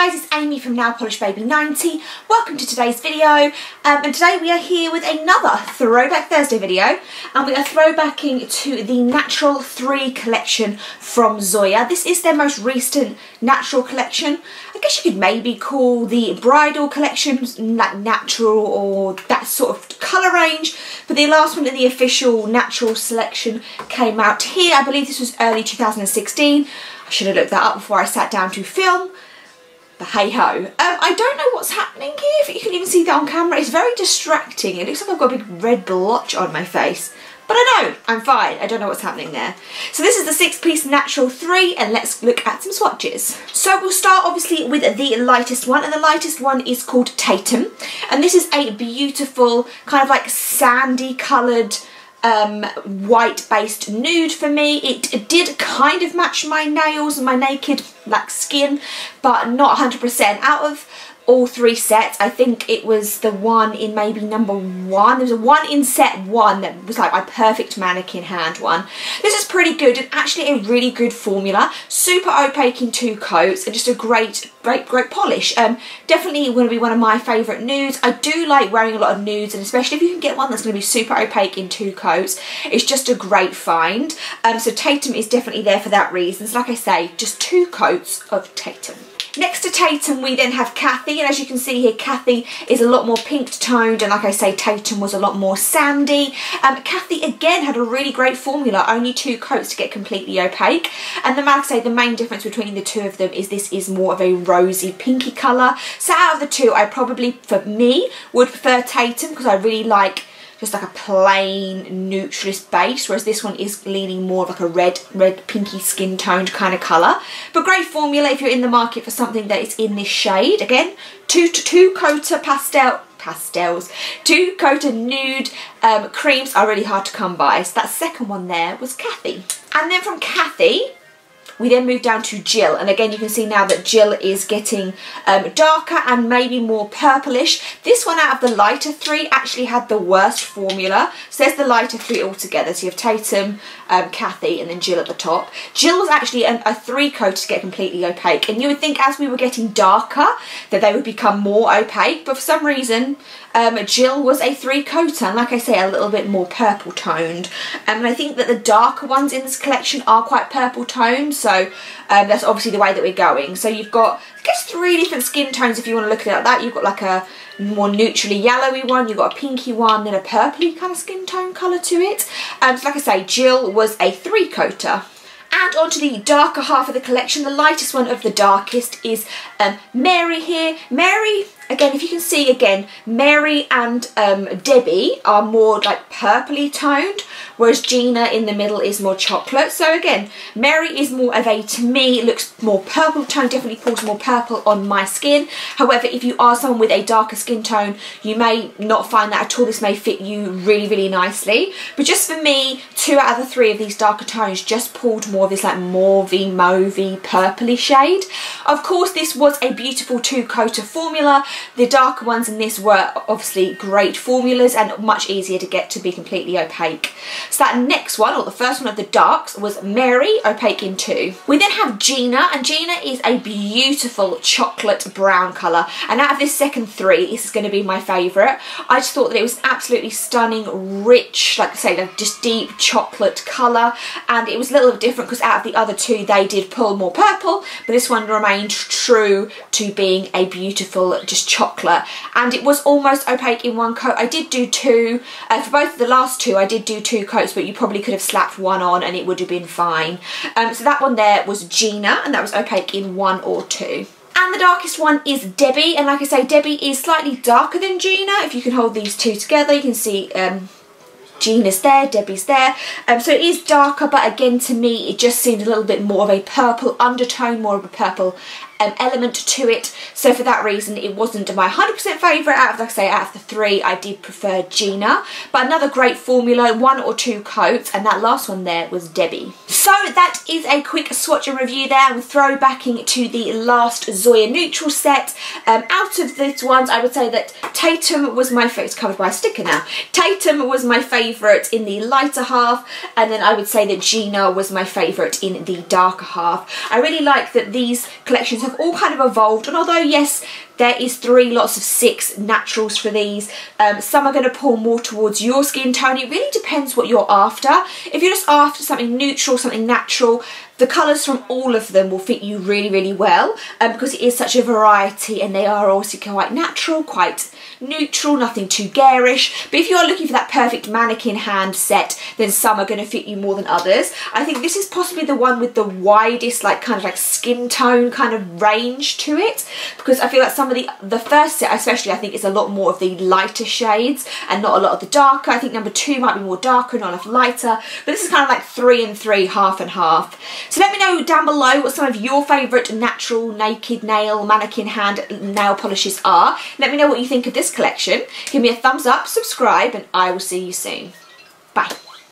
guys, it's Amy from Nail Polish Baby 90. Welcome to today's video, and today we are here with another Throwback Thursday video, and we are throwbacking to the Naturel 3 collection from Zoya. This is their most recent Naturel collection. I guess you could maybe call the bridal collection like Naturel or that sort of colour range, but the last one in the official Naturel selection came out here. I believe this was early 2016. I should have looked that up before I sat down to film. But hey ho. I don't know what's happening here, if you can even see that on camera. It's very distracting. It looks like I've got a big red blotch on my face. But I don't. I'm fine. I don't know what's happening there. So this is the 6-piece Naturel 3, and let's look at some swatches. So we'll start obviously with the lightest one, and the lightest one is called Tatum. And this is a beautiful kind of like sandy coloured white based nude for me. It did kind of match my nails and my naked like skin, but not 100%. Out of all 3 sets, I think it was the one in maybe number 1. There was a one in set 1 that was like my perfect mannequin hand one. This is pretty good, and actually a really good formula. Super opaque in 2 coats, and just a great polish. Definitely going to be one of my favourite nudes. I do like wearing a lot of nudes, and especially if you can get one that's going to be super opaque in 2 coats, it's just a great find. So Tatum is definitely there for that reason. So like I say, just 2 coats of Tatum. Next to Tatum we then have Cathy, and as you can see here, Cathy is a lot more pink toned, and like I say, Tatum was a lot more sandy. Cathy again had a really great formula, only 2 coats to get completely opaque, and then like I say, the main difference between the 2 of them is this is more of a rosy pinky colour. So out of the 2, I probably, for me, would prefer Tatum because I really like just like a plain neutralist base, whereas this one is leaning more of like a red pinky skin toned kind of colour. But great formula if you're in the market for something that is in this shade. Again, two coater pastels, 2 coater nude creams are really hard to come by. So that second one there was Cathy. And then from Cathy we then move down to Jill, and again you can see now that Jill is getting darker and maybe more purplish. This one out of the lighter 3 actually had the worst formula. So there's the lighter 3 altogether. So you have Tatum, Cathy, and then Jill at the top. Jill was actually a 3 coat to get completely opaque, and you would think as we were getting darker that they would become more opaque, but for some reason Jill was a 3 coater, and like I say, a little bit more purple toned. And I think that the darker ones in this collection are quite purple toned, so that's obviously the way that we're going. So you've got, I guess, 3 different skin tones if you want to look at it like that. You've got like a more neutrally yellowy one, you've got a pinky one, then a purpley kind of skin tone colour to it. So like I say, Jill was a 3 coater. And onto the darker half of the collection, the lightest one of the darkest is Mary here. Mary, again, if you can see again, Mary and Debbie are more like purpley toned, whereas Gina in the middle is more chocolate. So again, Mary is more of a, to me, looks more purple toned, definitely pulls more purple on my skin. However, if you are someone with a darker skin tone, you may not find that at all. This may fit you really, really nicely. But just for me, 2 out of the 3 of these darker tones just pulled more of this like mauvey, purpley shade. Of course, this was a beautiful 2-coater formula. The darker ones in this were obviously great formulas and much easier to get to be completely opaque. So that next one, or the first one of the darks, was Mary, opaque in 2. We then have Gina, and Gina is a beautiful chocolate brown colour. And out of this second 3, this is going to be my favourite. I just thought that it was absolutely stunning, rich, like I say, like just deep chocolate colour. And it was a little bit different because out of the other 2, they did pull more purple, but this one remained true to being a beautiful just chocolate, and it was almost opaque in 1 coat. I did do 2 for both of the last 2. I did do 2 coats, but you probably could have slapped 1 on and it would have been fine. So that one there was Gina, and that was opaque in 1 or 2. And the darkest one is Debbie, and like I say, Debbie is slightly darker than Gina. If you can hold these 2 together, you can see Gina's there, Debbie's there. So it is darker, but again, to me, it just seemed a little bit more of a purple undertone, more of a purple element to it. So for that reason, it wasn't my 100% favourite. Out of, like I say, out of the 3, I did prefer Gina. But another great formula, 1 or 2 coats, and that last one there was Debbie. So that is a quick swatch and review there, with throwbacking to the last Zoya Naturel set. Out of these ones, I would say that Tatum was my favourite. It's covered by a sticker now. Tatum was my favourite in the lighter half, and then I would say that Gina was my favourite in the darker half. I really like that these collections have have all kind of evolved, and although yes, there is 3 lots of 6 naturals for these, some are going to pull more towards your skin tone. It really depends what you're after. If you're just after something neutral, something natural, the colours from all of them will fit you really, really well, because it is such a variety, and they are also quite natural, quite neutral, nothing too garish. But if you are looking for that perfect mannequin hand set, then some are going to fit you more than others. I think this is possibly the one with the widest kind of skin tone kind of range to it, because I feel like some of the first set especially, I think, is a lot more of the lighter shades and not a lot of the darker. I think number 2 might be more darker, not enough lighter, but this is kind of like 3 and 3, half and half. So let me know down below what some of your favourite natural naked nail mannequin hand nail polishes are. Let me know what you think of this collection. Give me a thumbs up, subscribe, and I will see you soon. Bye.